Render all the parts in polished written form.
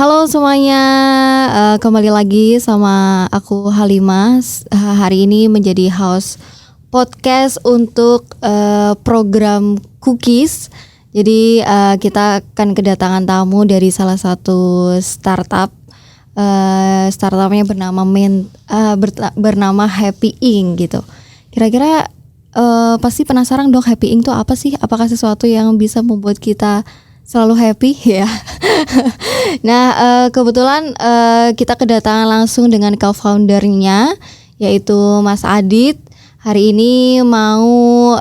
Halo semuanya, kembali lagi sama aku Halimah. Hari ini menjadi host podcast untuk program Cookies. Jadi kita akan kedatangan tamu dari salah satu startup. Startupnya bernama Happy Ink gitu. Kira-kira pasti penasaran dong, Happy Ink itu apa sih? Apakah sesuatu yang bisa membuat kita selalu happy ya? Nah, kebetulan kita kedatangan langsung dengan co-foundernya, yaitu Mas Adit. Hari ini mau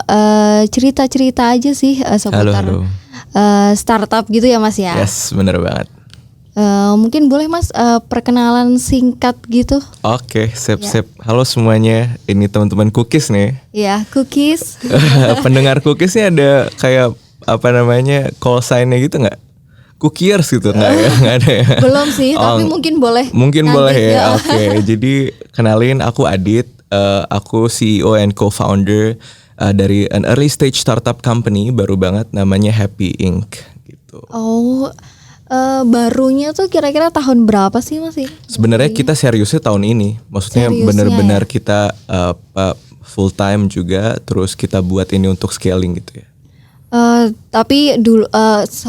cerita-cerita aja sih seputar startup gitu ya Mas ya? Yes, bener banget. Mungkin boleh Mas perkenalan singkat gitu? Oke, sip. Halo semuanya, ini teman-teman Cookies nih. Ya, Cookies. Pendengar Cookies nih ada kayak apa namanya call sign-nya gitu nggak? Cookiers gitu nggak ya? Nggak ada ya? Belum sih, tapi mungkin boleh. Mungkin boleh ya. Oke, jadi kenalin aku Adit, aku CEO and co-founder dari an early stage startup company baru banget namanya Happy Ink gitu. Oh, barunya tuh kira-kira tahun berapa sih Mas? Sebenarnya kita seriusnya tahun ini, maksudnya benar-benar kita full time juga, terus kita buat ini untuk scaling gitu ya. Tapi dulu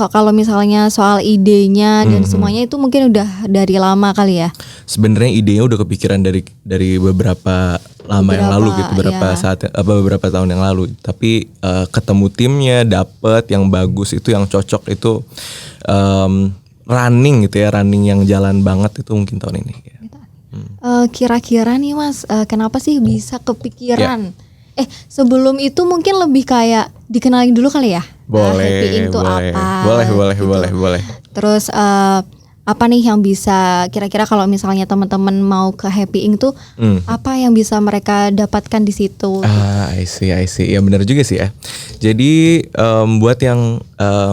kalau misalnya soal idenya dan semuanya itu mungkin udah dari lama kali ya. Sebenarnya idenya udah kepikiran dari beberapa yang lalu gitu, beberapa tahun yang lalu. Tapi ketemu timnya, dapet yang bagus itu, yang cocok itu, running gitu ya, running yang jalan banget itu mungkin tahun ini. Ya. Kira-kira nih Mas, kenapa sih bisa kepikiran? Sebelum itu mungkin lebih kayak dikenalin dulu kali ya. Happy Ink itu apa? Boleh. Terus apa nih yang bisa kira-kira kalau misalnya teman-teman mau ke Happy Ink tuh apa yang bisa mereka dapatkan di situ? I see. Ya benar juga sih ya. Jadi buat yang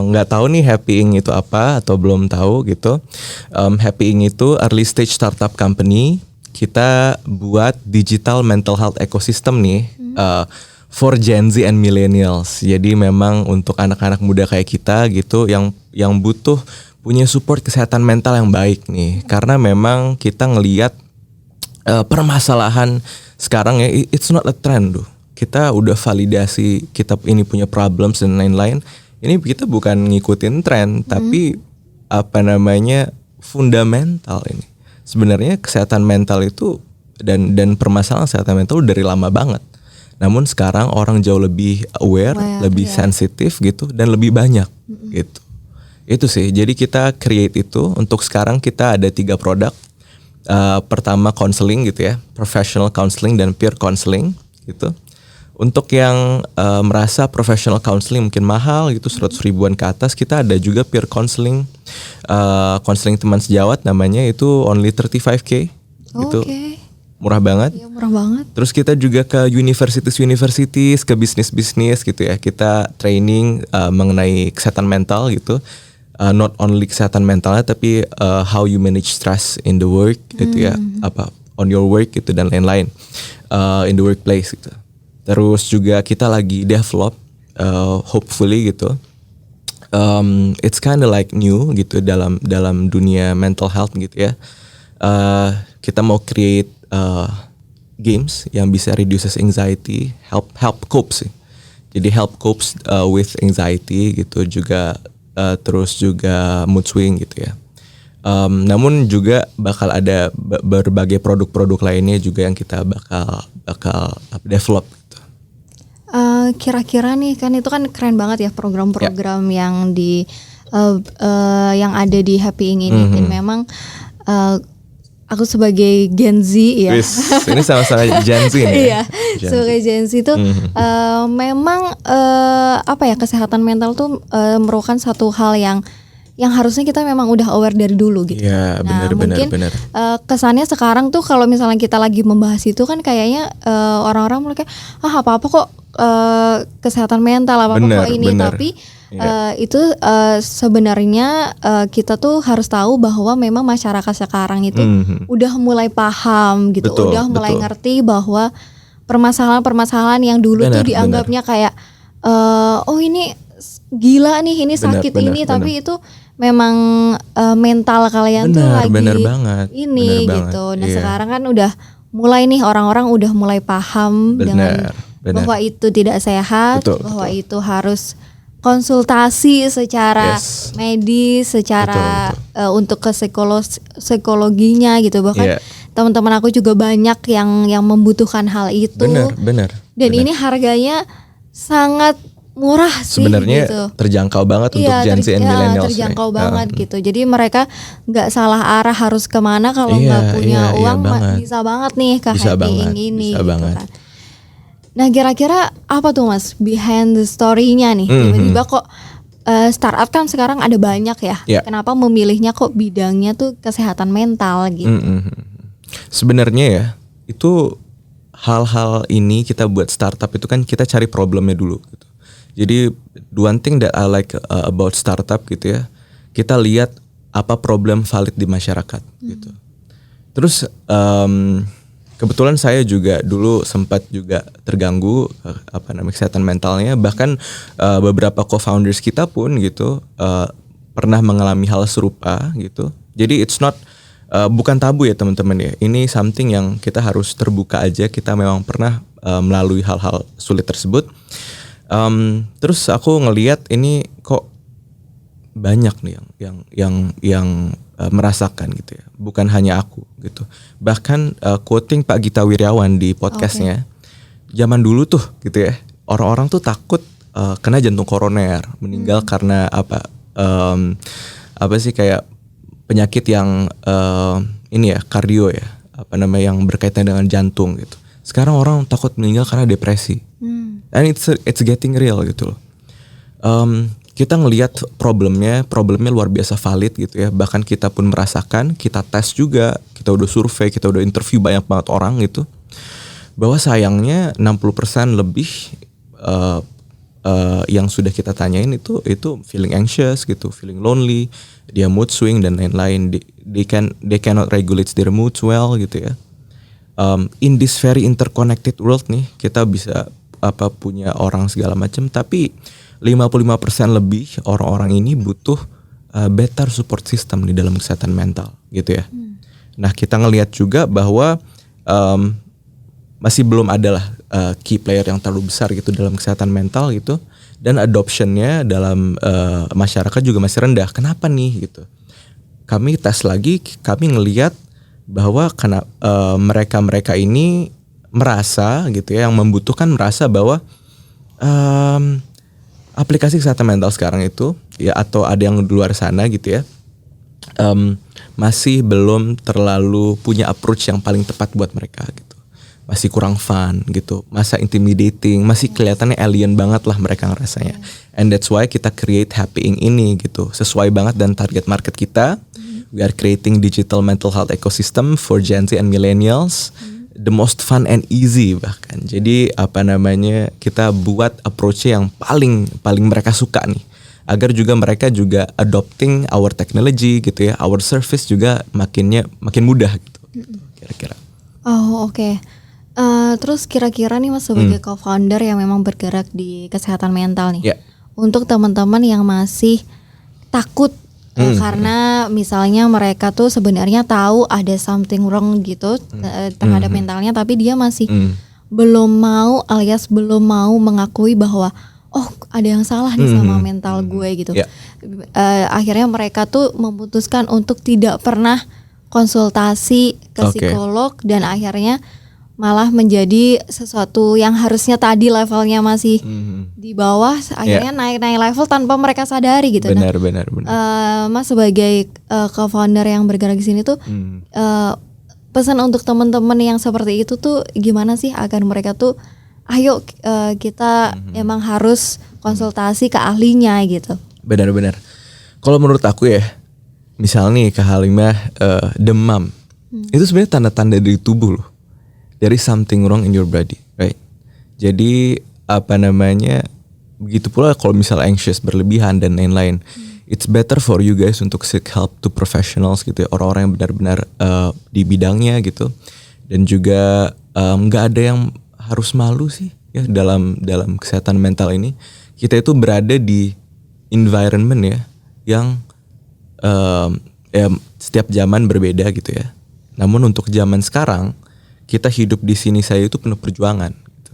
nggak tahu nih Happy Ink itu apa atau belum tahu gitu, Happy Ink itu early stage startup company. Kita buat digital mental health ecosystem nih for Gen Z and millennials. Jadi memang untuk anak-anak muda kayak kita gitu yang butuh punya support kesehatan mental yang baik nih. Karena memang kita ngelihat permasalahan sekarang ya, it's not a trend tuh. Kita udah validasi kita ini punya problems dan lain-lain. Ini kita bukan ngikutin tren, tapi apa namanya fundamental ini. Sebenarnya kesehatan mental itu dan permasalahan kesehatan mental dari lama banget. Namun sekarang orang jauh lebih aware lebih sensitif gitu dan lebih banyak gitu. Itu sih. Jadi kita create itu untuk sekarang kita ada 3 produk. Pertama counseling gitu ya, professional counseling dan peer counseling gitu. Untuk yang merasa professional counseling mungkin mahal gitu 100 ribuan ke atas, kita ada juga peer counseling, counseling teman sejawat namanya, itu only 35K gitu. Murah banget. Iya, murah banget. Terus kita juga ke universities, ke bisnis gitu ya. Kita training mengenai kesehatan mental gitu. Not only kesehatan mentalnya tapi how you manage stress in the work gitu ya. Apa on your work gitu dan lain-lain. In the workplace gitu. Terus juga kita lagi develop, hopefully gitu. It's kind of like new gitu dalam dunia mental health gitu ya. Kita mau create games yang bisa reduces anxiety, help cope sih. Jadi help copes with anxiety gitu juga, terus juga mood swing gitu ya. Namun juga bakal ada berbagai produk-produk lainnya juga yang kita bakal develop. Kira-kira nih kan itu kan keren banget ya program-program yang yang ada di Happy Ink ini. Dan memang aku sebagai Gen Z ya. Ini sama-sama Gen Z nih. Iya, sebagai Gen Z itu memang apa ya, kesehatan mental tuh merupakan satu hal yang harusnya kita memang udah aware dari dulu gitu. Iya, benar. Kesannya sekarang tuh kalau misalnya kita lagi membahas itu kan kayaknya orang-orang mulai kayak apa-apa kok kesehatan mental apa-apa kok ini. Tapi itu sebenarnya kita tuh harus tahu bahwa memang masyarakat sekarang itu udah mulai paham gitu. Udah mulai ngerti bahwa permasalahan-permasalahan yang dulu tuh dianggapnya kayak oh ini gila nih, ini sakit ini, tapi itu memang mental kalian tuh lagi bener banget, ini bener gitu. banget, Nah iya. sekarang kan udah mulai nih orang-orang udah mulai paham dengan Bener. bahwa itu tidak sehat, Betul, bahwa itu harus konsultasi secara Yes. medis, secara Betul. untuk ke psikologinya gitu. Bahkan Iya. teman-teman aku juga banyak yang membutuhkan hal itu. Bener. Dan ini harganya sangat murah sih Sebenarnya gitu. terjangkau banget untuk Gen Z and millennials. Terjangkau ya. banget gitu. Jadi mereka nggak salah arah harus kemana kalau Iya, nggak punya iya uang banget. bisa banget nih ke Bisa happying banget, ini bisa gitu banget. kan. Nah kira-kira apa tuh Mas behind the story-nya nih? Tiba-tiba kok startup kan sekarang ada banyak ya. Yeah. Kenapa memilihnya kok bidangnya tuh kesehatan mental gitu? Sebenarnya ya itu hal-hal ini kita buat startup itu kan kita cari problemnya dulu gitu. Jadi one thing that I like about startup gitu ya, kita lihat apa problem valid di masyarakat gitu. Terus kebetulan saya juga dulu sempat juga terganggu kesehatan mentalnya, bahkan beberapa co-founders kita pun gitu pernah mengalami hal serupa gitu. Jadi it's not bukan tabu ya teman-teman ya. Ini something yang kita harus terbuka aja. Kita memang pernah melalui hal-hal sulit tersebut. Terus aku ngelihat ini kok banyak nih yang merasakan gitu ya. Bukan hanya aku gitu. Bahkan quoting Pak Gita Wirjawan di podcastnya, zaman dulu tuh gitu ya, orang-orang tuh takut kena jantung koroner, meninggal karena apa sih kayak penyakit yang ini ya kardio ya, yang berkaitan dengan jantung gitu. Sekarang orang takut meninggal karena depresi. And it's getting real gitu loh. Kita ngelihat problemnya luar biasa valid gitu ya. Bahkan kita pun merasakan, kita tes juga, kita udah survei, kita udah interview banyak banget orang gitu. Bahwa sayangnya 60% lebih yang sudah kita tanyain itu feeling anxious gitu, feeling lonely, dia mood swing dan lain-lain. They cannot regulate their moods well gitu ya. In this very interconnected world nih, kita bisa punya orang segala macam, tapi 55% lebih orang-orang ini butuh better support system di dalam kesehatan mental gitu ya. Nah kita ngelihat juga bahwa masih belum adalah key player yang terlalu besar gitu dalam kesehatan mental gitu, dan adoptionnya dalam masyarakat juga masih rendah. Kenapa nih gitu? Kami tes lagi, kami ngelihat bahwa karena mereka ini merasa gitu ya, yang membutuhkan merasa bahwa aplikasi kesehatan mental sekarang itu ya, atau ada yang di luar sana gitu ya, masih belum terlalu punya approach yang paling tepat buat mereka gitu. Masih kurang fun gitu, masa intimidating, masih kelihatannya alien banget lah mereka ngerasanya. And that's why kita create happying ini gitu, sesuai banget dan target market kita. We are creating digital mental health ecosystem for Gen Z and millennials, the most fun and easy bahkan. Jadi kita buat approach-nya yang paling mereka suka nih, agar juga mereka juga adopting our technology gitu ya, our service juga makin mudah gitu. Kira-kira. Oh oke. Terus kira-kira nih Mas sebagai co-founder yang memang bergerak di kesehatan mental nih, untuk teman-teman yang masih takut karena misalnya mereka tuh sebenarnya tahu ada something wrong gitu terhadap mentalnya, tapi dia masih belum mau alias belum mau mengakui bahwa ada yang salah nih sama mental gue gitu. Akhirnya mereka tuh memutuskan untuk tidak pernah konsultasi ke psikolog, dan akhirnya malah menjadi sesuatu yang harusnya tadi levelnya masih di bawah, akhirnya naik level tanpa mereka sadari gitu. Benar. Mas sebagai co-founder yang bergerak di sini tuh pesan untuk teman-teman yang seperti itu tuh gimana sih agar mereka tuh ayo kita emang harus konsultasi ke ahlinya gitu. Benar. Kalau menurut aku ya, misal nih Kak Halimah demam, itu sebenarnya tanda-tanda dari tubuh loh. There is something wrong in your body, right? Jadi begitu pula kalau misal anxious berlebihan dan lain-lain, it's better for you guys untuk seek help to professionals gitu ya, orang-orang yang benar-benar di bidangnya gitu. Dan juga nggak ada yang harus malu sih ya dalam kesehatan mental ini. Kita itu berada di environment ya yang ya setiap zaman berbeda gitu ya. Namun untuk zaman sekarang kita hidup di sini saya itu penuh perjuangan. Gitu.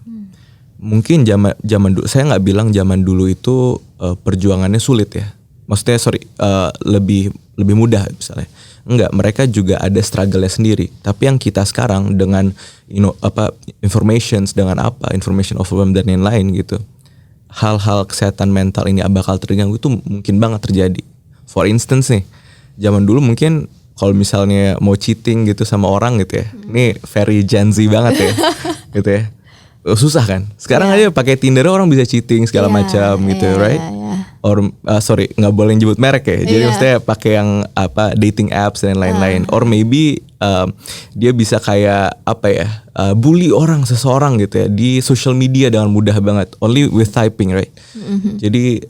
Mungkin zaman dulu saya nggak bilang zaman dulu itu perjuangannya sulit ya. Maksudnya lebih mudah misalnya. Enggak, mereka juga ada struggle-nya sendiri. Tapi yang kita sekarang dengan information overwhelm dan lain-lain gitu. Hal-hal kesehatan mental ini bakal terganggu itu mungkin banget terjadi. For instance nih, zaman dulu mungkin kalau misalnya mau cheating gitu sama orang gitu ya. Ini very Gen Z banget ya. Gitu ya. Susah kan? Sekarang aja pakai Tinder orang bisa cheating segala macam gitu, right? Or nggak boleh nyebut merek ya. Jadi maksudnya pakai yang dating apps dan lain-lain. Or maybe dia bisa kayak bully seseorang gitu ya di social media dengan mudah banget. Only with typing, right? Jadi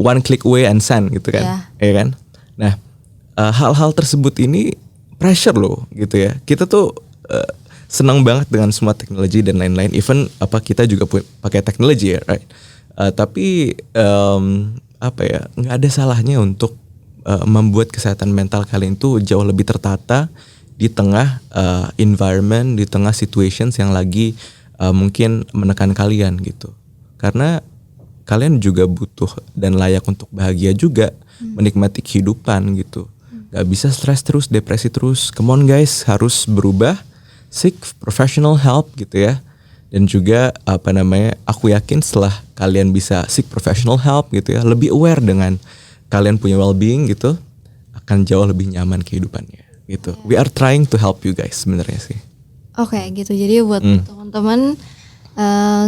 one click away and send gitu kan, ya kan? Nah, hal-hal tersebut ini pressure loh gitu ya. Kita tuh senang banget dengan semua teknologi dan lain-lain. Even kita juga pakai teknologi ya, right? Tapi nggak ada salahnya untuk membuat kesehatan mental kalian itu jauh lebih tertata di tengah environment, di tengah situations yang lagi mungkin menekan kalian gitu. Karena kalian juga butuh dan layak untuk bahagia juga, menikmati kehidupan gitu. Gak bisa stres terus, depresi terus. Come on guys, harus berubah, seek professional help gitu ya. Dan juga aku yakin setelah kalian bisa seek professional help gitu ya, lebih aware dengan kalian punya well-being gitu, akan jauh lebih nyaman kehidupannya gitu. We are trying to help you guys sebenarnya sih. Oke, gitu. Jadi buat teman-teman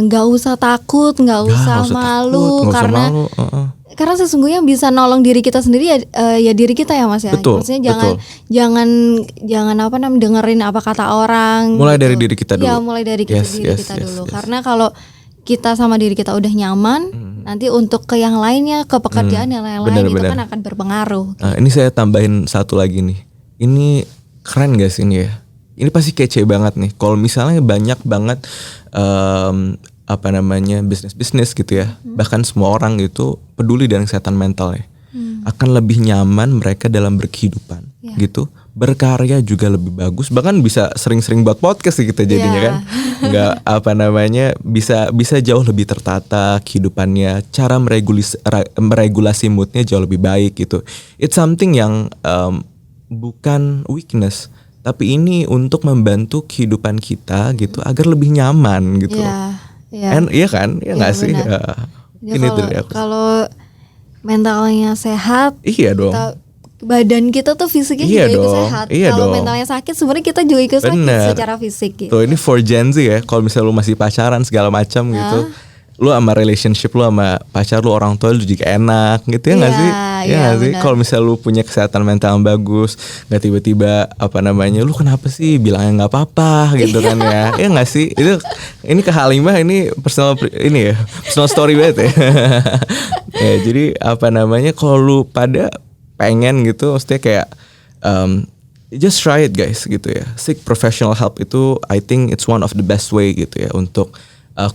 nggak usah takut, nggak usah malu, karena sesungguhnya bisa nolong diri kita sendiri ya diri kita ya Mas ya. Betul, maksudnya jangan dengerin apa kata orang. Mulai gitu. dari diri kita dulu. Ya mulai dari diri kita dulu. Karena kalau kita sama diri kita udah nyaman, nanti untuk ke yang lainnya, ke pekerjaan yang lain-lain itu kan akan berpengaruh. Nah, ini saya tambahin satu lagi nih. Ini keren guys ini ya. Ini pasti kece banget nih. Kalau misalnya banyak banget bisnis gitu ya, bahkan semua orang gitu peduli dengan kesehatan mental ya, akan lebih nyaman mereka dalam berkehidupan gitu, berkarya juga lebih bagus, bahkan bisa sering-sering buat podcast kita jadinya kan, nggak bisa jauh lebih tertata kehidupannya, cara meregulasi moodnya jauh lebih baik gitu. It's something yang bukan weakness, tapi ini untuk membantu kehidupan kita gitu agar lebih nyaman gitu. Iya kan? Iya nggak sih? Ini kalau mentalnya sehat, iya dong. Badan kita tuh fisiknya juga ikut sehat. Kalau mentalnya sakit, sebenarnya kita juga ikut sakit secara fisik. Gitu. Tuh ini for Gen Z ya. Kalau misalnya lu masih pacaran segala macam gitu, lu sama relationship lu sama pacar lu, orang tua lu juga enak gitu ya nggak sih? Iya nggak sih? Kalau misalnya lu punya kesehatan mental yang bagus, nggak tiba-tiba lu kenapa sih bilangnya nggak apa-apa gitu kan ya? Iya nggak sih? Ini ke Halimah ini personal story banget ya. Ya jadi kalau lu pada pengen gitu, maksudnya kayak just try it guys gitu ya. Seek professional help itu I think it's one of the best way gitu ya untuk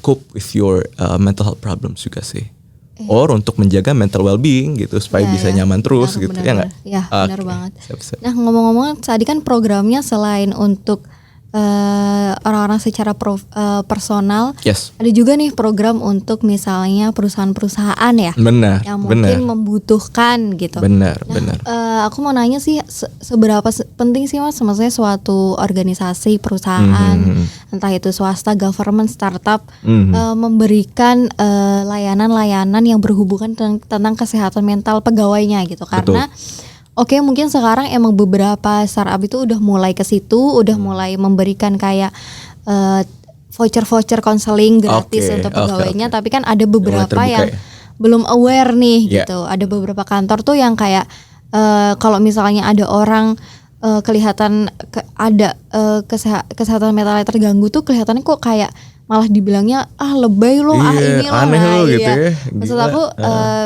cope with your mental health problems juga sih. Or untuk menjaga mental well-being gitu supaya bisa nyaman terus gitu. Ya nggak? Ya benar banget. Nah ngomong-ngomong tadi kan programnya selain untuk orang-orang secara personal, ada juga nih program untuk misalnya perusahaan-perusahaan ya, yang mungkin membutuhkan gitu. Benar. Aku mau nanya sih, seberapa penting sih Mas, maksudnya suatu organisasi perusahaan, entah itu swasta, government, startup, memberikan layanan-layanan yang berhubungan tentang kesehatan mental pegawainya gitu, karena Oke, mungkin sekarang emang beberapa startup itu udah mulai ke situ, udah mulai memberikan kayak voucher konseling gratis untuk pegawainya, tapi kan ada beberapa yang belum aware nih gitu. Ada beberapa kantor tuh yang kayak kalau misalnya ada orang kelihatan ada kesehatan mentalnya terganggu tuh kelihatannya kok kayak malah dibilangnya lebay lo, ini lo, aneh lo gitu ya. Maksud aku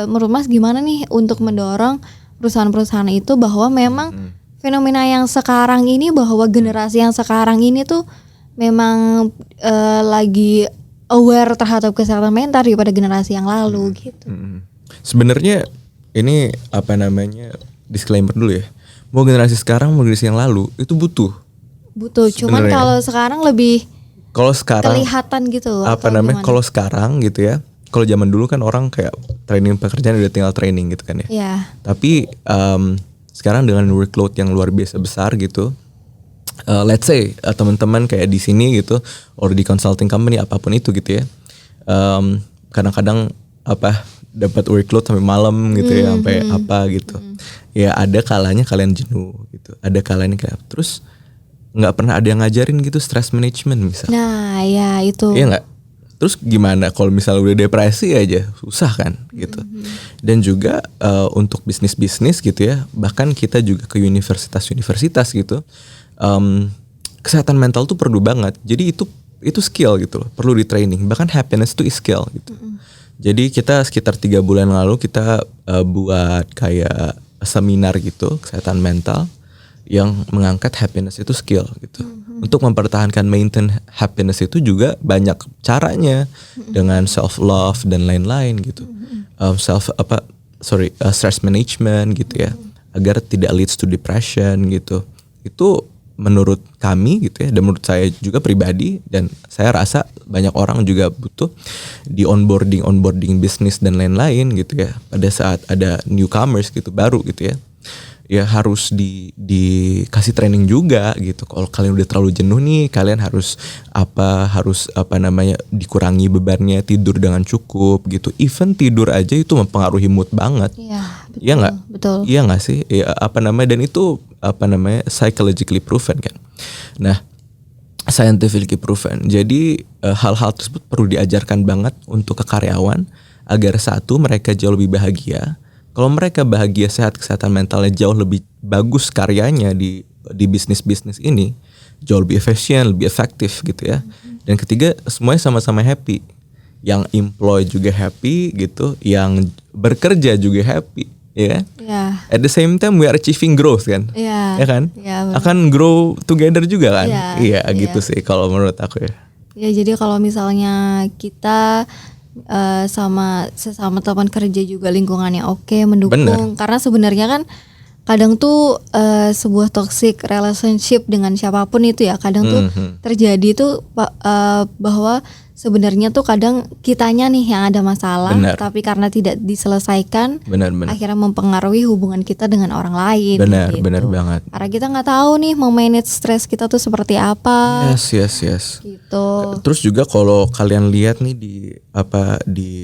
menurut Mas gimana nih untuk mendorong perusahaan-perusahaan itu bahwa memang fenomena yang sekarang ini, bahwa generasi yang sekarang ini tuh memang lagi aware terhadap kesehatan mental daripada generasi yang lalu gitu. Sebenarnya ini disclaimer dulu ya. Mau generasi sekarang, mau generasi yang lalu itu butuh. Cuman Sebenarnya. kalau sekarang lebih Kalau sekarang kelihatan gitu loh. apa atau namanya? gimana? Kalau sekarang gitu ya. Kalau zaman dulu kan orang kayak training pekerjaan udah tinggal training gitu kan ya. Iya. Tapi sekarang dengan workload yang luar biasa besar gitu, let's say teman-teman kayak di sini gitu, or di consulting company apapun itu gitu ya, kadang-kadang dapat workload sampai malam gitu ya, sampai apa gitu. Ya ada kalanya kalian jenuh gitu, ada kalanya kayak terus nggak pernah ada yang ngajarin gitu stress management misal. Nah, ya itu. Iya nggak? Terus gimana kalau misalnya udah depresi aja susah kan gitu. Dan juga untuk bisnis-bisnis gitu ya, bahkan kita juga ke universitas-universitas gitu, kesehatan mental tuh perlu banget. Jadi itu skill gitu loh, perlu di training. Bahkan happiness itu skill gitu. Jadi kita sekitar 3 bulan lalu kita buat kayak seminar gitu kesehatan mental yang mengangkat happiness itu skill gitu. Untuk mempertahankan maintain happiness itu juga banyak caranya dengan self love dan lain-lain gitu. Stress management gitu ya, agar tidak leads to depression gitu. Itu menurut kami gitu ya, dan menurut saya juga pribadi, dan saya rasa banyak orang juga butuh di onboarding bisnis dan lain-lain gitu ya. Pada saat ada newcomers gitu baru gitu ya harus dikasih training juga gitu. Kalau kalian udah terlalu jenuh nih, kalian harus dikurangi bebannya, tidur dengan cukup gitu. Even tidur aja itu mempengaruhi mood banget. Iya, betul. Iya nggak? Betul. Iya nggak sih? Ya, dan itu psychologically proven kan. Nah, scientifically proven. Jadi hal-hal tersebut perlu diajarkan banget untuk ke karyawan agar satu, mereka jauh lebih bahagia. Kalau mereka bahagia, sehat, kesehatan mentalnya jauh lebih bagus karyanya di bisnis-bisnis ini, jauh lebih efisien, lebih efektif gitu ya. Dan ketiga, semuanya sama-sama happy. Yang employ juga happy gitu, yang bekerja juga happy, ya kan? Iya. At the same time we are achieving growth kan? Iya. Ya kan? Iya, benar. Akan grow together juga kan? Iya, Gitu iya. sih kalau menurut aku ya. Ya, jadi kalau misalnya kita sama sesama teman kerja juga lingkungannya oke, mendukung. Bener. Karena sebenarnya kan kadang tuh sebuah toxic relationship dengan siapapun itu ya, kadang tuh terjadi tuh bahwa sebenarnya tuh kadang kitanya nih yang ada masalah. Bener. Tapi karena tidak diselesaikan, Benar. akhirnya mempengaruhi hubungan kita dengan orang lain. Benar, gitu. benar banget. Karena kita nggak tahu nih memanage stres kita tuh seperti apa. Yes. Gitu. Terus juga kalau kalian lihat nih di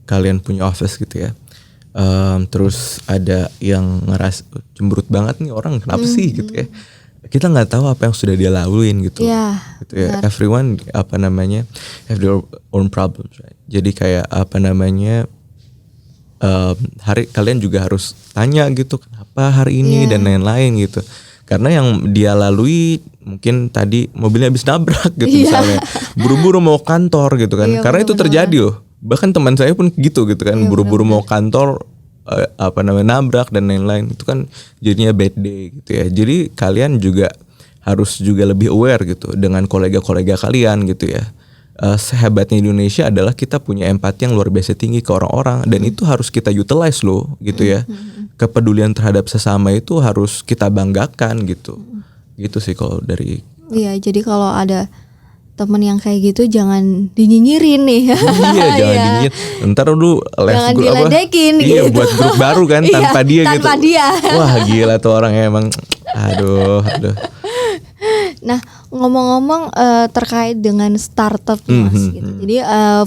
kalian punya office gitu ya, terus ada yang ngeras cemberut banget nih orang, kenapa sih gitu ya? Kita nggak tahu apa yang sudah dia laluin gitu. Iya, Gitu ya. benar. Everyone have their own problems, right? Jadi kayak kalian juga harus tanya gitu, kenapa hari ini dan lain-lain gitu. Karena yang dia lalui mungkin tadi mobilnya habis nabrak gitu misalnya, buru-buru mau kantor gitu kan. Iya, Karena itu benar-benar. terjadi loh. Bahkan teman saya pun gitu kan, buru-buru mau kantor, nabrak dan lain-lain. Itu kan jadinya bad day gitu ya. Jadi kalian juga harus juga lebih aware gitu dengan kolega-kolega kalian gitu ya. Sehebatnya Indonesia adalah kita punya empati yang luar biasa tinggi ke orang-orang, dan itu harus kita utilize loh gitu ya. Kepedulian terhadap sesama itu harus kita banggakan gitu. Gitu sih kalau dari. Iya, jadi kalau ada temen yang kayak gitu jangan dinyinyirin nih. Iya, jangan dingin. Ntar lu Jangan diledekin Iya, gitu. buat grup baru kan Iya, tanpa dia gitu. tanpa dia. Wah, gila tuh orang emang. Aduh. Nah, ngomong-ngomong terkait dengan startup nih, Mas gitu. Jadi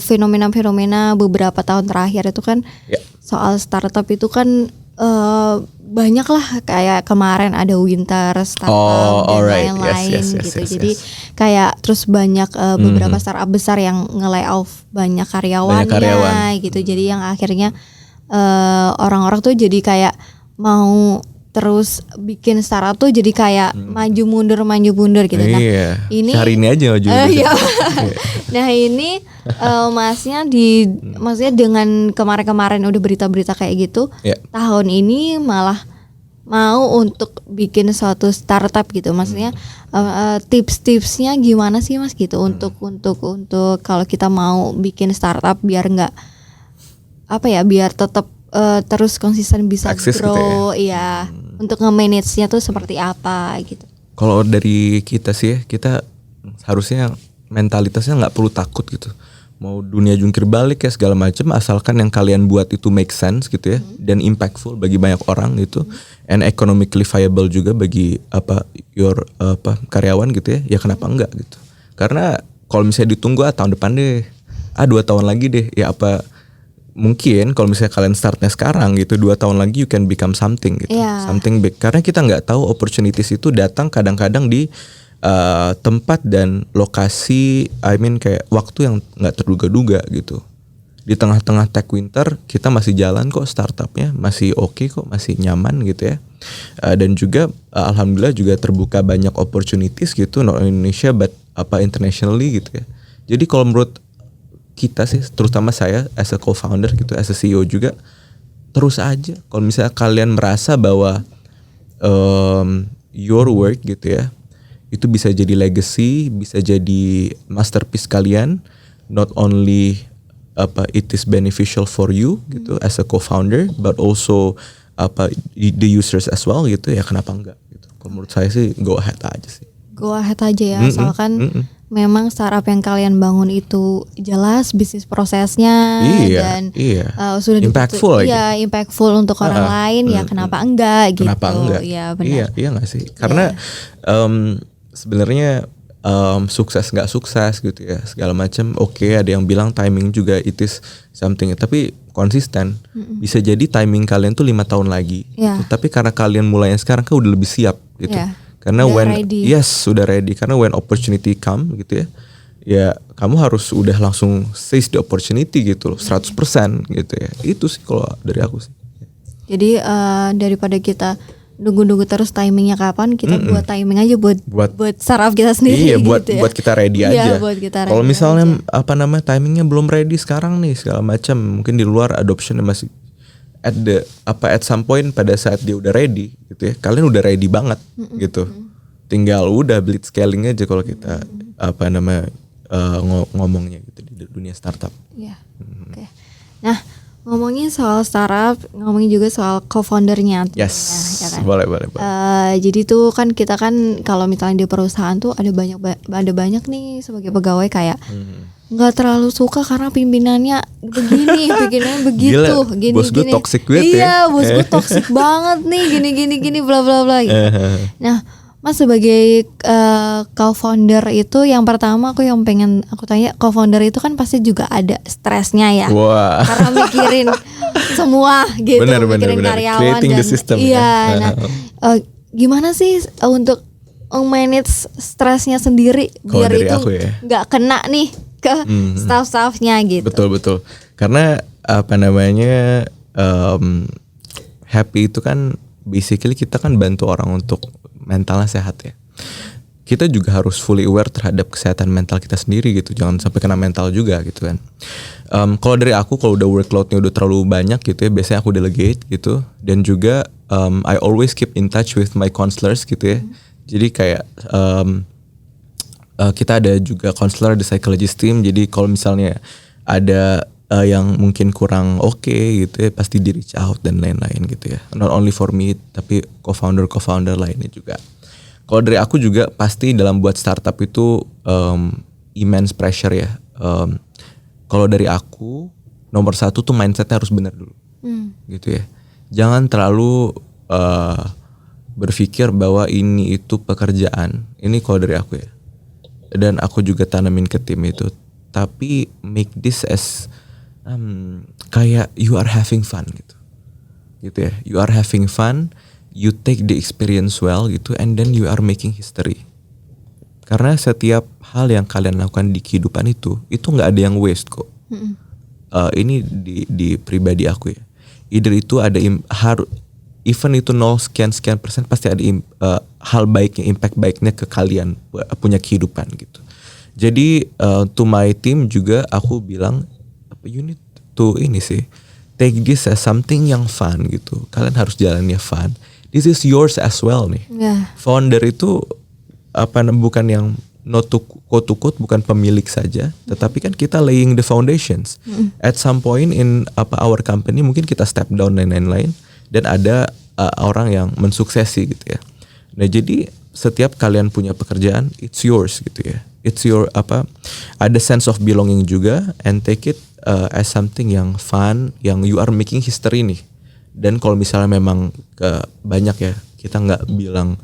fenomena-fenomena beberapa tahun terakhir itu kan Ya. soal startup itu kan banyak lah, kayak kemarin ada Winter Startup dan alright. lain-lain Yes, gitu. yes. Jadi kayak terus banyak beberapa startup besar yang nge-layoff banyak karyawannya gitu. Jadi yang akhirnya orang-orang tuh jadi kayak mau terus bikin startup tuh jadi kayak maju mundur gitu. Nah, Iya. ini Hari ini aja maju. iya. Nah, ini Masnya maksudnya dengan kemarin-kemarin udah berita-berita kayak gitu, Ya. tahun ini malah mau untuk bikin suatu startup gitu. Maksudnya tips-tipsnya gimana sih, Mas gitu untuk kalau kita mau bikin startup biar nggak biar tetap terus konsisten bisa Eksis gitu grow, iya. untuk nge-manage-nya tuh seperti apa gitu. Kalau dari kita sih ya, kita harusnya mentalitasnya nggak perlu takut gitu. Mau dunia jungkir balik ya segala macam, asalkan yang kalian buat itu make sense gitu ya, dan impactful bagi banyak orang gitu, and economically viable juga bagi karyawan gitu ya kenapa enggak gitu. Karena kalau misalnya ditunggu tahun depan deh, 2 tahun lagi deh, ya apa mungkin kalau misalnya kalian startnya sekarang gitu, 2 tahun lagi you can become something gitu, something big. Karena kita nggak tahu opportunities itu datang kadang-kadang di tempat dan lokasi, kayak waktu yang nggak terduga-duga gitu. Di tengah-tengah tech winter kita masih jalan kok, startupnya masih oke kok, masih nyaman gitu ya. Dan juga alhamdulillah juga terbuka banyak opportunities gitu, not in Indonesia but internationally gitu ya. Jadi kalau menurut kita sih, terutama saya as a co-founder gitu, as a CEO juga, terus aja. Kalau misalnya kalian merasa bahwa your work gitu ya, itu bisa jadi legacy, bisa jadi masterpiece kalian, not only it is beneficial for you gitu as a co-founder, but also the users as well gitu ya, kenapa enggak gitu. Kalau menurut saya sih go ahead aja sih. Go ahead aja ya, asalkan memang startup yang kalian bangun itu jelas bisnis prosesnya, dan sudah impactful impactful untuk orang lain, ya kenapa enggak gitu. Kenapa enggak? Ya benar. Iya nggak sih? Karena sebenarnya sukses nggak sukses gitu ya segala macam, oke, ada yang bilang timing juga it is something, tapi konsisten. Bisa jadi timing kalian tuh 5 tahun lagi gitu. Tapi karena kalian mulainya sekarang kan udah lebih siap gitu. Karena sudah ready. Karena when opportunity come gitu ya kamu harus udah langsung seize the opportunity gitu loh, 100% gitu ya. Itu sih kalau dari aku sih. Jadi daripada kita nunggu-nunggu terus timingnya kapan, kita buat timing aja buat saraf kita sendiri. Iya, gitu buat kita ready aja. Kalau misalnya timingnya belum ready sekarang nih segala macam, mungkin di luar adoption masih at some point pada saat dia udah ready gitu ya, kalian udah ready banget gitu. Tinggal udah blitz scaling aja kalau kita ngomongnya gitu di dunia startup. Iya. Oke. Nah, ngomongin soal startup, ngomongin juga soal co-foundernya. Yes, ya kan? Boleh. Jadi tuh kan kita kan kalau misalnya di perusahaan tuh ada banyak nih sebagai pegawai kayak nggak terlalu suka karena pimpinannya begini, pimpinannya begitu, gini. Bos gue toxic banget ya. Iya, bos gue toxic banget nih, gini, bla bla bla. Gitu. Nah, Mas sebagai co-founder itu, yang pertama yang pengen aku tanya, co-founder itu kan pasti juga ada stresnya ya. Wah. Karena mikirin semua gitu, mikirin karyawan. Creating the system. Nah, gimana sih untuk manage stresnya sendiri biar itu nggak kena nih ke staff-staffnya gitu. Betul. Karena happy itu kan basically kita kan bantu orang untuk mentalnya sehat ya. Kita juga harus fully aware terhadap kesehatan mental kita sendiri gitu. Jangan sampai kena mental juga gitu kan. Kalau dari aku, kalau udah workloadnya udah terlalu banyak gitu ya, biasanya aku delegate gitu. Dan juga I always keep in touch with my counselors gitu ya. Jadi kayak kita ada juga counselor, ada psychologist team. Jadi kalau misalnya ada yang mungkin kurang oke gitu ya, pasti di reach out dan lain-lain gitu ya. Not only for me, tapi co-founder lainnya juga. Kalau dari aku juga pasti dalam buat startup itu immense pressure ya. Kalau dari aku nomor 1 tuh mindsetnya harus benar dulu, gitu ya. Jangan terlalu berpikir bahwa ini itu pekerjaan. Ini kalau dari aku ya. Dan aku juga tanamin ke tim itu. Tapi make this as kayak you are having fun gitu ya. You are having fun, you take the experience well gitu, and then you are making history. Karena setiap hal yang kalian lakukan di kehidupan itu nggak ada yang waste kok. Ini di pribadi aku ya. Either itu ada even itu 0 sekian persen pasti ada hal baiknya, impact baiknya ke kalian punya kehidupan gitu. Jadi to my team juga aku bilang, you need to take this as something yang fun gitu. Kalian harus jalannya fun. This is yours as well nih. Founder itu bukan yang not to quote, bukan pemilik saja, tetapi kan kita laying the foundations. At some point in our company mungkin kita step down dan lain-lain, dan ada orang yang mensuksesi gitu ya. Nah jadi setiap kalian punya pekerjaan, it's yours gitu ya. It's your ada sense of belonging juga, and take it as something yang fun, yang you are making history nih. Dan kalau misalnya memang banyak ya, kita nggak bilang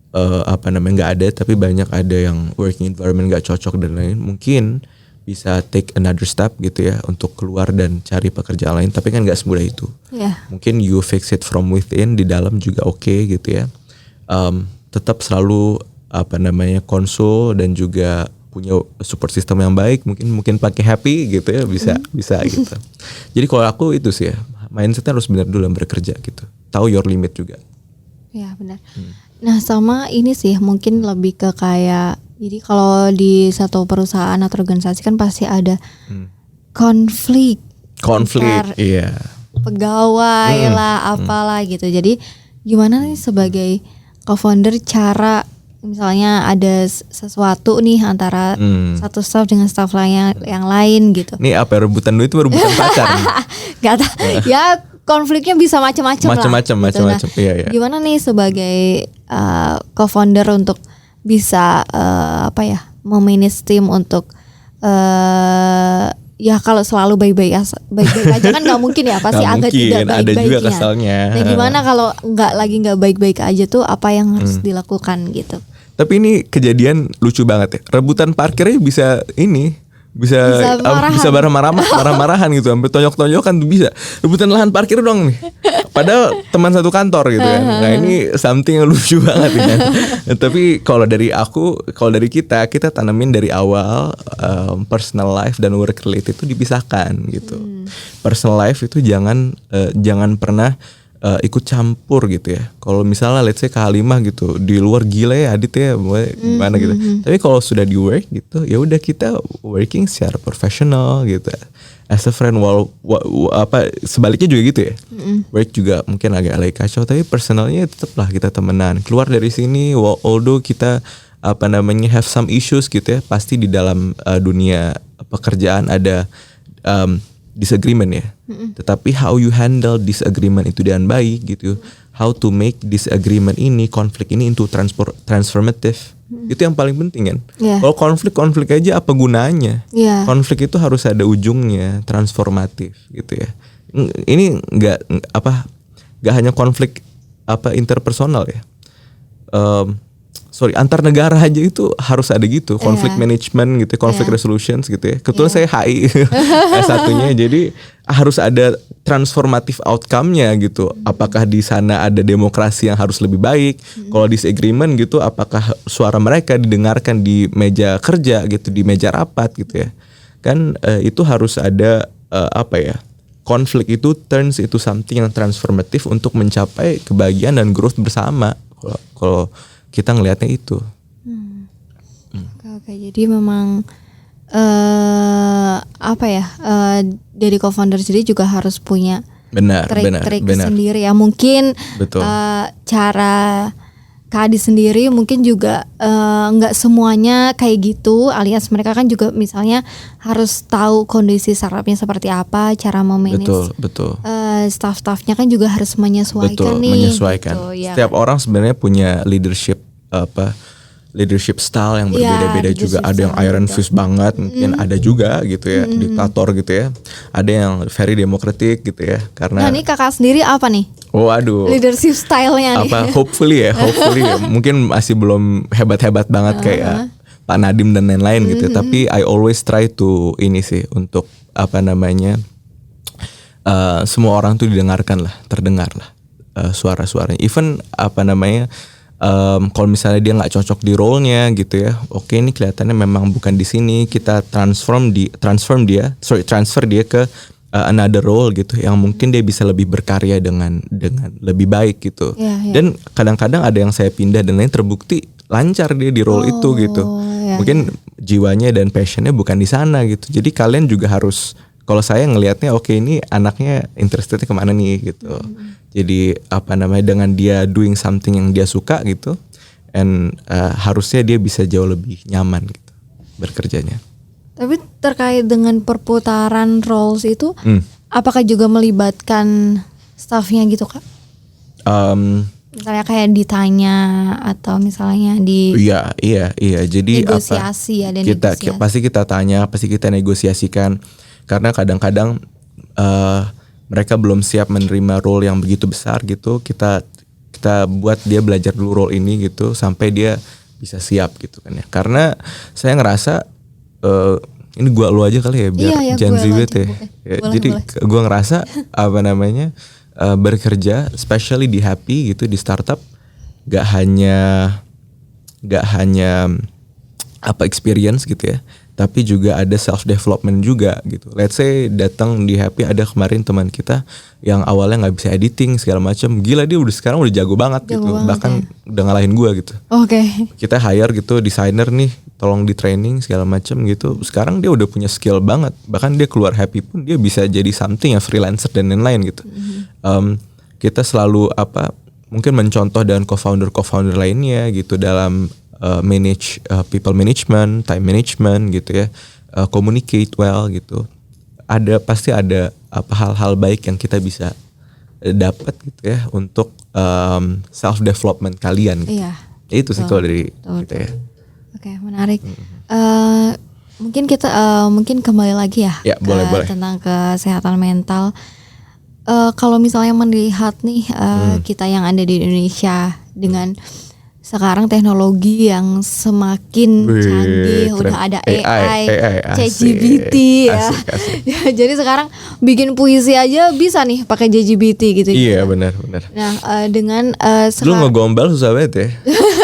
nggak ada, tapi banyak ada yang working environment nggak cocok dan lain, mungkin bisa take another step gitu ya untuk keluar dan cari pekerjaan lain. Tapi kan nggak semudah itu. Mungkin you fix it from within, di dalam juga oke gitu ya. Tetap selalu konsul dan juga punya support system yang baik, mungkin pakai happy gitu ya, bisa gitu. Jadi kalau aku itu sih ya, mindsetnya harus benar dulu dalam bekerja gitu, tahu your limit juga. Ya benar. Nah sama ini sih mungkin lebih ke kayak, jadi kalau di satu perusahaan atau organisasi kan pasti ada konflik iya, pegawai lah apalah gitu. Jadi gimana nih sebagai co-founder cara misalnya ada sesuatu nih antara satu staff dengan staff yang lain gitu. Nih apa rebutan duit, rebutan pacar nih? Gak tahu. Ya konfliknya bisa macam-macam lah. Macam-macam. Iya. Gimana nih sebagai co-founder untuk bisa memanage tim untuk ya kalau selalu baik-baik aja kan nggak mungkin ya, pasti agak tidak baik-baiknya. Ada juga kesalnya. Nah gimana kalau nggak baik-baik aja tuh, apa yang harus dilakukan gitu? Tapi ini kejadian lucu banget ya. Rebutan parkirnya bisa marah-marahan gitu, sampai tonjok-tonjokan tuh bisa. Rebutan lahan parkir dong nih. Padahal teman satu kantor gitu kan. Nah ini something yang lucu banget ya. Tapi kalau dari kita tanamin dari awal, personal life dan work related itu dipisahkan gitu. Personal life itu jangan pernah ikut campur gitu ya. Kalau misalnya let's say Kak Halimah gitu di luar gila ya Adit ya, gimana gitu. Tapi kalau sudah di work gitu, ya udah kita working secara profesional gitu. As a friend, sebaliknya juga gitu ya. Work juga mungkin agak lagi kacau, tapi personalnya tetaplah kita temenan. Keluar dari sini, although kita have some issues gitu ya, pasti di dalam dunia pekerjaan ada disagreement ya. Tetapi how you handle disagreement itu dengan baik gitu. How to make disagreement ini, konflik ini into transformative. Itu yang paling penting kan. Kalau konflik aja apa gunanya? Konflik itu harus ada ujungnya, transformatif gitu ya. Ini enggak hanya konflik interpersonal ya. Antar negara aja itu harus ada gitu, konflik management gitu, konflik resolutions gitu ya. Kebetulan saya HI S1-nya, jadi harus ada transformative outcome-nya gitu. Apakah di sana ada demokrasi yang harus lebih baik? Kalau disagreement gitu, apakah suara mereka didengarkan di meja kerja gitu, di meja rapat gitu ya. Kan itu harus ada konflik itu turns itu something yang transformatif untuk mencapai kebahagiaan dan growth bersama. Kalau kita ngelihatnya itu. Oke, jadi memang dari co-founder sendiri juga harus punya trik sendiri ya. Mungkin cara Kak Adi sendiri mungkin juga nggak semuanya kayak gitu, alias mereka kan juga misalnya harus tahu kondisi startupnya seperti apa, cara memanage staff-staffnya kan juga harus menyesuaikan menyesuaikan. Gitu, ya. Setiap orang sebenarnya punya leadership style yang berbeda-beda juga. Ada yang iron fist banget, mungkin ada juga gitu ya, diktator gitu ya. Ada yang very democratic gitu ya. Karena ini kakak sendiri apa nih? Waduh. Leadership style-nya nih. Hopefully ya. Mungkin masih belum hebat-hebat banget kayak Pak Nadiem dan lain-lain gitu. Tapi I always try to untuk semua orang tuh terdengar lah suara-suaranya. Even kalau misalnya dia nggak cocok di role-nya gitu ya, oke ini kelihatannya memang bukan di sini, kita transfer dia ke another role gitu, yang mungkin dia bisa lebih berkarya dengan lebih baik gitu. Dan kadang-kadang ada yang saya pindah dan lain terbukti lancar dia di role itu gitu. Mungkin jiwanya dan passionnya bukan di sana gitu. Jadi kalian juga harus, kalau saya ngelihatnya oke ini anaknya interestednya kemana nih gitu. Jadi dengan dia doing something yang dia suka gitu, and harusnya dia bisa jauh lebih nyaman gitu bekerjanya. Tapi terkait dengan perputaran roles itu, apakah juga melibatkan staffnya gitu Kak? Misalnya kayak ditanya atau misalnya di Iya. Jadi negosiasi ada kita negosiasi. pasti kita tanya, pasti kita negosiasikan karena kadang-kadang mereka belum siap menerima role yang begitu besar gitu. Kita buat dia belajar dulu role ini gitu sampai dia bisa siap gitu kan ya. Karena saya ngerasa ini gua lu aja kali ya biar Iya, Gen Z gue banget ya. Boleh, Jadi boleh. gua ngerasa bekerja, especially di Happy gitu di startup, gak hanya experience gitu ya, tapi juga ada self development juga gitu. Let's say datang di Happy ada kemarin teman kita yang awalnya nggak bisa editing segala macam, gila dia sekarang udah jago banget gitu, bahkan udah ngalahin gua gitu. Oke. Kita hire gitu desainer nih, tolong di training segala macam gitu. Sekarang dia udah punya skill banget, bahkan dia keluar Happy pun dia bisa jadi something yang freelancer dan lain-lain gitu. Kita selalu mungkin mencontoh dengan co-founder lainnya gitu dalam manage people management, time management gitu ya, communicate well gitu. Pasti ada hal-hal baik yang kita bisa dapat gitu ya untuk self development kalian. Gitu. Iya. Itu sih kalau dari kita ya. Oke, menarik. Mungkin kita mungkin kembali lagi ya, boleh. tentang kesehatan mental. Kalau misalnya melihat nih kita yang ada di Indonesia dengan sekarang teknologi yang semakin canggih, keren. udah ada AI, ChatGPT ya. asik. Ya, jadi sekarang bikin puisi aja bisa nih pakai ChatGPT gitu. Iya benar. Nah, dengan Dulu sekarang ngegombal susah banget ya.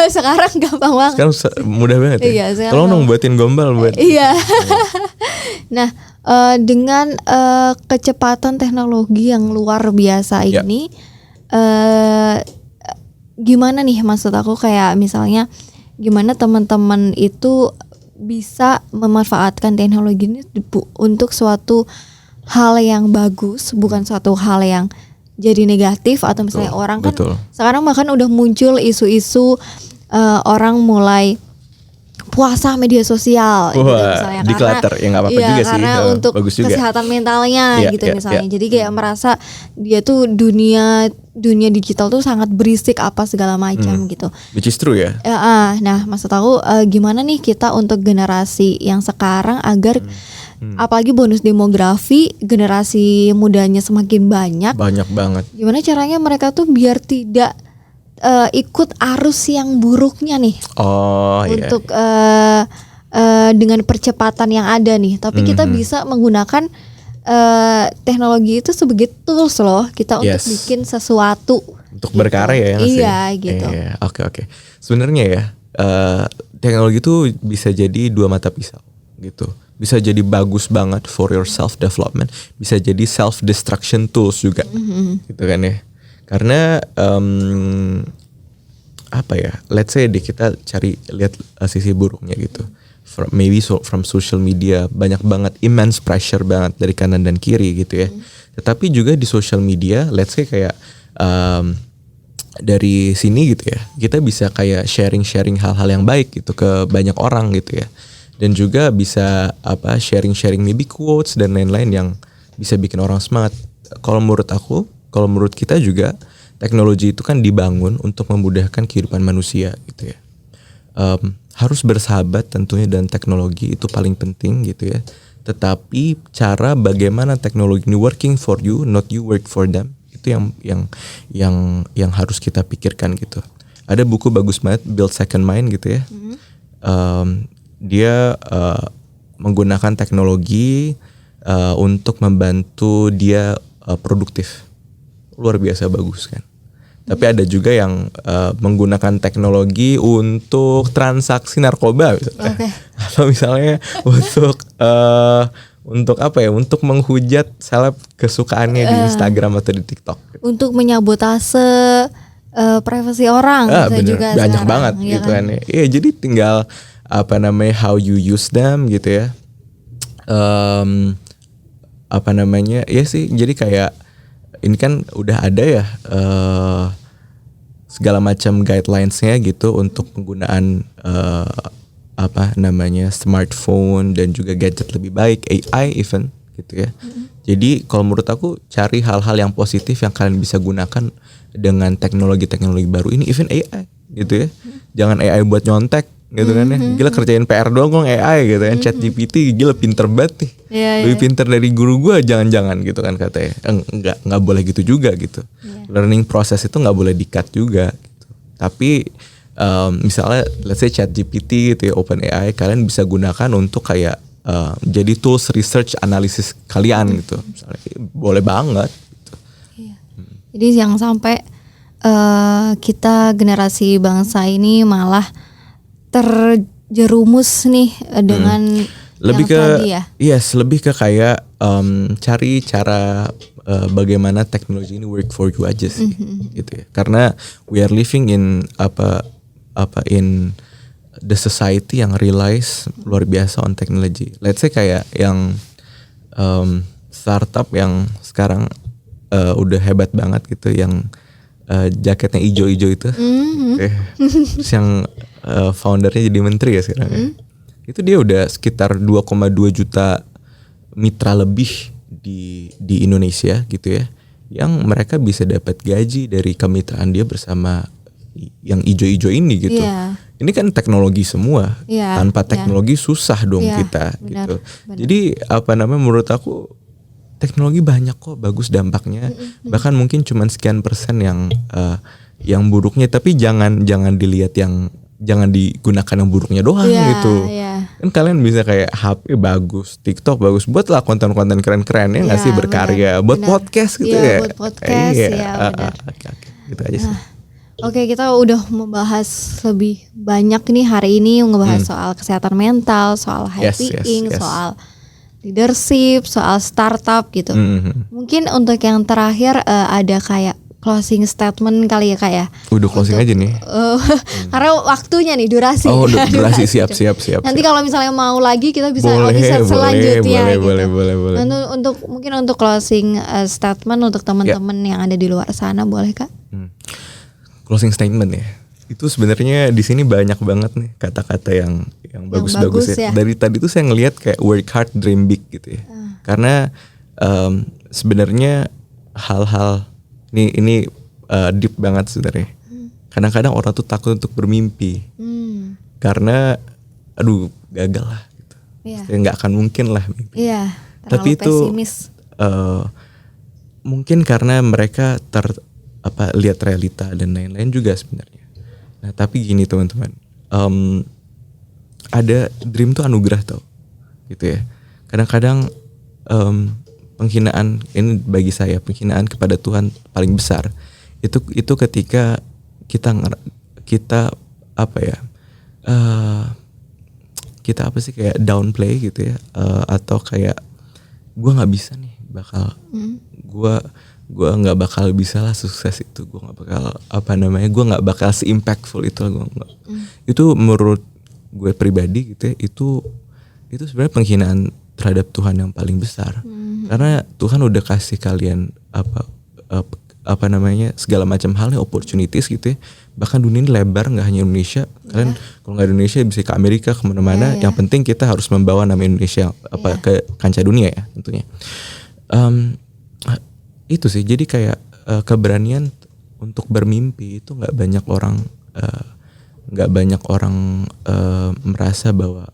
sekarang gampang banget. Sekarang mudah banget ya. Iya, sekarang Tolong dong buatin gombal buat. Iya. Nah, dengan kecepatan teknologi yang luar biasa ini, gimana nih maksud aku kayak misalnya gimana teman-teman itu bisa memanfaatkan teknologi ini untuk suatu hal yang bagus, bukan suatu hal yang jadi negatif atau misalnya orang kan sekarang bahkan udah muncul isu-isu orang mulai puasa media sosial gitu misalnya declutter ya nggak apa-apa juga sih, karena untuk bagus juga. kesehatan mentalnya gitu misalnya. Jadi kayak merasa dia tuh dunia digital tuh sangat berisik apa segala macam gitu. Which is true ya. Nah maksud aku gimana nih kita untuk generasi yang sekarang agar apalagi bonus demografi, generasi mudanya semakin banyak banget. Gimana caranya mereka tuh biar tidak ikut arus yang buruknya nih untuk dengan percepatan yang ada nih, tapi kita bisa menggunakan teknologi itu sebagai tools loh kita untuk bikin sesuatu untuk berkarya ya. Iya gitu. Oke. Sebenarnya ya teknologi itu bisa jadi dua mata pisau gitu. Bisa jadi bagus banget for your self development, bisa jadi self destruction tools juga, gitu kan ya. Karena let's say kita lihat sisi buruknya gitu. From social media banyak banget immense pressure banget dari kanan dan kiri gitu ya. Tetapi juga di social media, let's say kayak dari sini gitu ya, kita bisa kayak sharing hal-hal yang baik gitu ke banyak orang gitu ya. Dan juga bisa sharing maybe quotes dan lain-lain yang bisa bikin orang semangat. Kalau menurut kita juga teknologi itu kan dibangun untuk memudahkan kehidupan manusia gitu ya. Harus bersahabat tentunya dan teknologi itu paling penting gitu ya. Tetapi cara bagaimana teknologi ini working for you, not you work for them, itu yang harus kita pikirkan gitu. Ada buku bagus banget, Build Second Mind gitu ya. Dia menggunakan teknologi untuk membantu dia produktif. Luar biasa bagus kan. Tapi ada juga yang menggunakan teknologi untuk transaksi narkoba misalnya. Atau misalnya untuk untuk menghujat seleb kesukaannya di Instagram atau di TikTok. Untuk menyabotase privasi orang juga banyak sekarang, banget ya gitu kan. Iya, jadi tinggal how you use them gitu ya. Ya sih, jadi kayak ini kan udah ada ya segala macam guidelines-nya gitu untuk penggunaan smartphone dan juga gadget lebih baik, AI even gitu ya. Jadi kalau menurut aku cari hal-hal yang positif yang kalian bisa gunakan dengan teknologi-teknologi baru ini, even AI gitu ya. Jangan AI buat nyontek gitu kan ya. Gila kerjain PR doang kok AI gitu kan. ChatGPT gila pinter banget nih. Lebih pinter dari guru gue jangan-jangan gitu kan katanya. Enggak boleh gitu juga gitu. Learning process itu enggak boleh di-cut juga gitu. Tapi misalnya let's say ChatGPT gitu ya, OpenAI kalian bisa gunakan untuk kayak jadi tools research analisis kalian gitu. Misalnya, boleh banget gitu. Jadi yang sampai kita generasi bangsa ini malah terjerumus nih dengan lebih yang ke tadi ya. Yes, lebih ke kayak cari cara bagaimana teknologi ini work for you aja sih gitu ya. Karena we are living in in the society yang relies luar biasa on technology. Let's say kayak yang startup yang sekarang udah hebat banget gitu, yang jaketnya ijo-ijo itu, terus yang foundernya jadi menteri ya sekarang. Ya. Itu dia udah sekitar 2,2 juta mitra lebih di Indonesia gitu ya, yang mereka bisa dapat gaji dari kemitraan dia bersama yang ijo-ijo ini gitu. Ini kan teknologi semua. Tanpa teknologi susah dong kita gitu. Benar. Jadi menurut aku teknologi banyak kok bagus dampaknya. Bahkan mungkin cuman sekian persen yang buruknya, tapi jangan dilihat jangan digunakan yang buruknya doang gitu. Kan kalian bisa kayak HP bagus, TikTok bagus, buatlah konten-konten keren-keren ya nggak sih, berkarya, buat podcast gitu ya. Buat podcast benar. Gitu aja sih. Oke, kita udah membahas lebih banyak nih hari ini, ngebahas soal kesehatan mental, soal happying, soal leadership, soal startup gitu. Mungkin untuk yang terakhir ada kayak closing statement kali ya Kak ya. Udah closing aja nih. Karena waktunya nih, durasi. Oh, durasi siap. Nanti kalau misalnya mau lagi kita bisa episode selanjutnya. Boleh. Untuk closing statement untuk teman-teman yang ada di luar sana, boleh Kak? Closing statement ya. Itu sebenarnya di sini banyak banget nih kata-kata yang bagus-bagus ya. Dari tadi tuh saya ngelihat kayak work hard, dream big gitu ya. Karena sebenarnya hal-hal ini deep banget sebenarnya. Kadang-kadang orang tuh takut untuk bermimpi. Karena gagal lah gitu. Nggak akan mungkin lah mimpi. Tapi itu mungkin karena mereka lihat realita dan lain-lain juga sebenarnya. Nah tapi gini teman-teman, ada dream tuh anugerah tau, gitu ya. Kadang-kadang penghinaan ini bagi saya, penghinaan kepada Tuhan paling besar itu ketika kita kayak downplay gitu ya, atau kayak gue nggak bisa nih gue nggak bakal bisa lah sukses itu, gue nggak bakal gue nggak bakal se-impactful itu, itu menurut gue pribadi gitu ya, itu sebenarnya penghinaan terhadap Tuhan yang paling besar. Karena Tuhan udah kasih kalian segala macam halnya, opportunities gitu ya, bahkan dunia ini lebar, nggak hanya Indonesia. Kalian kalau nggak Indonesia bisa ke Amerika, kemana-mana. Yang penting kita harus membawa nama Indonesia ke kancah dunia ya tentunya. Itu sih, jadi kayak keberanian untuk bermimpi itu nggak banyak orang merasa bahwa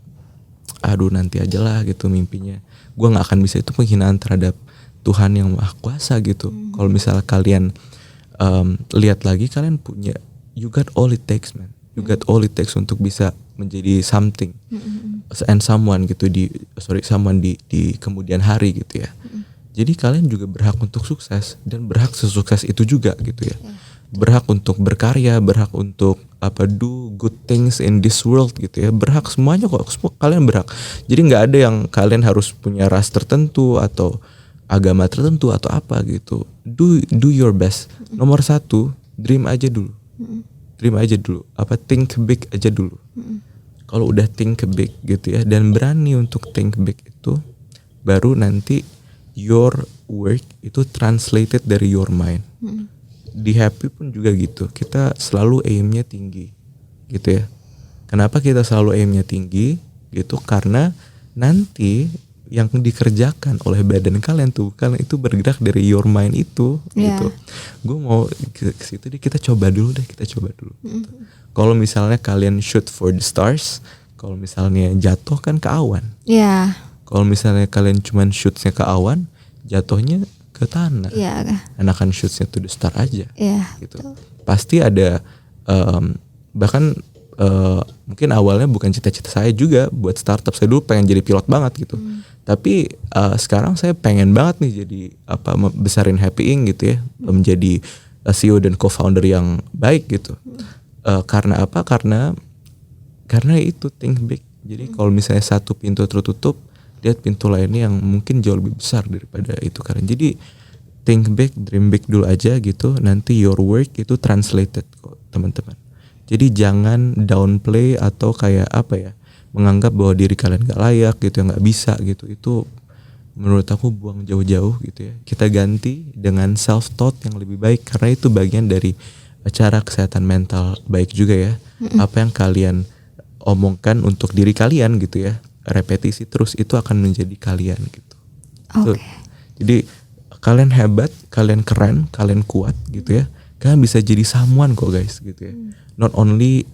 nanti aja lah gitu mimpinya, gue nggak akan bisa. Itu penghinaan terhadap Tuhan yang Maha Kuasa gitu. Kalau misalnya kalian lihat lagi, kalian punya, you got all it takes man, you got all it takes untuk bisa menjadi something and someone gitu di kemudian hari gitu ya. Jadi kalian juga berhak untuk sukses, dan berhak sesukses itu juga gitu ya. Berhak untuk berkarya, berhak untuk do good things in this world gitu ya. Berhak semuanya kok, kalian berhak. Jadi nggak ada yang kalian harus punya ras tertentu atau agama tertentu atau apa gitu. Do your best. Nomor 1, dream aja dulu. Think big aja dulu. Kalau udah think big gitu ya, dan berani untuk think big itu, baru nanti your work itu translated dari your mind. Di happy pun juga gitu. Kita selalu aimnya tinggi gitu ya. Kenapa kita selalu aimnya tinggi gitu? Karena nanti yang dikerjakan oleh badan kalian tuh, kalian itu bergerak dari your mind itu gitu. Gue mau ke situ deh, kita coba dulu. Gitu. Kalau misalnya kalian shoot for the stars, kalau misalnya jatuh kan ke awan. Iya. Kalau misalnya kalian cuman shootnya ke awan, jatuhnya ke tanah. Iya. Enakan shootnya to the star aja. Iya. Gitu. Pasti ada bahkan mungkin awalnya bukan cita-cita saya juga buat startup. Saya dulu pengen jadi pilot banget gitu. Tapi sekarang saya pengen banget nih jadi besarin Happy Ink gitu ya, menjadi CEO dan co-founder yang baik gitu. Karena apa? Karena itu think big. Jadi kalau misalnya satu pintu tertutup, lihat pintu lainnya yang mungkin jauh lebih besar daripada itu kalian. Jadi think big, dream big dulu aja gitu. Nanti your work itu translated kok teman-teman. Jadi jangan downplay atau kayak menganggap bahwa diri kalian gak layak gitu, gak bisa gitu. Itu menurut aku buang jauh-jauh gitu ya. Kita ganti dengan self thought yang lebih baik, karena itu bagian dari cara kesehatan mental baik juga ya. Apa yang kalian omongkan untuk diri kalian gitu ya, repetisi terus itu akan menjadi kalian gitu. Jadi kalian hebat, kalian keren, kalian kuat gitu ya. Kalian bisa jadi someone kok guys gitu ya. Not only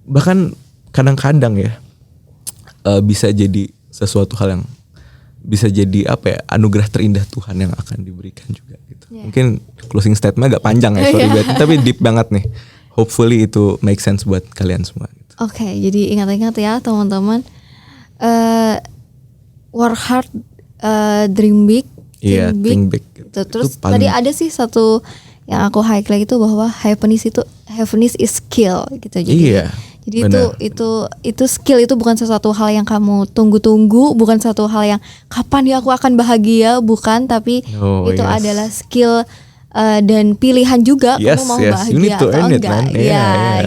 bahkan kadang-kadang ya bisa jadi sesuatu hal yang bisa jadi anugerah terindah Tuhan yang akan diberikan juga gitu. Mungkin closing statement agak panjang ya, sorry banget, tapi deep banget nih. Hopefully itu make sense buat kalian semua gitu. Oke, jadi ingat-ingat ya teman-teman, work hard, dream big, think big gitu. Terus tadi ada sih satu yang aku highlight itu bahwa happiness is skill gitu. Jadi itu skill, itu bukan sesuatu hal yang kamu tunggu-tunggu, bukan satu hal yang kapan ya aku akan bahagia, bukan, tapi itu adalah skill dan pilihan juga kamu mau bahagia atau enggak.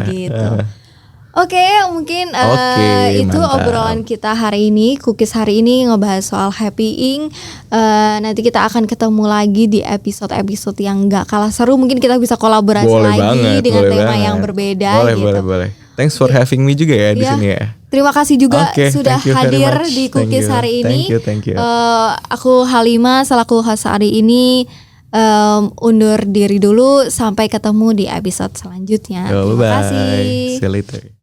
Gitu. Oke, mungkin itu mantap. obrolan kita hari ini, Cookies hari ini ngebahas soal Happy Ink. Nanti kita akan ketemu lagi di episode-episode yang gak kalah seru. Mungkin kita bisa kolaborasi dengan tema yang berbeda. Boleh. Thanks for having me juga ya di sini ya. Terima kasih juga sudah hadir di Cookies hari ini. Thank you. Aku Halima selaku host hari ini. Undur diri dulu, sampai ketemu di episode selanjutnya. Terima kasih. See you later.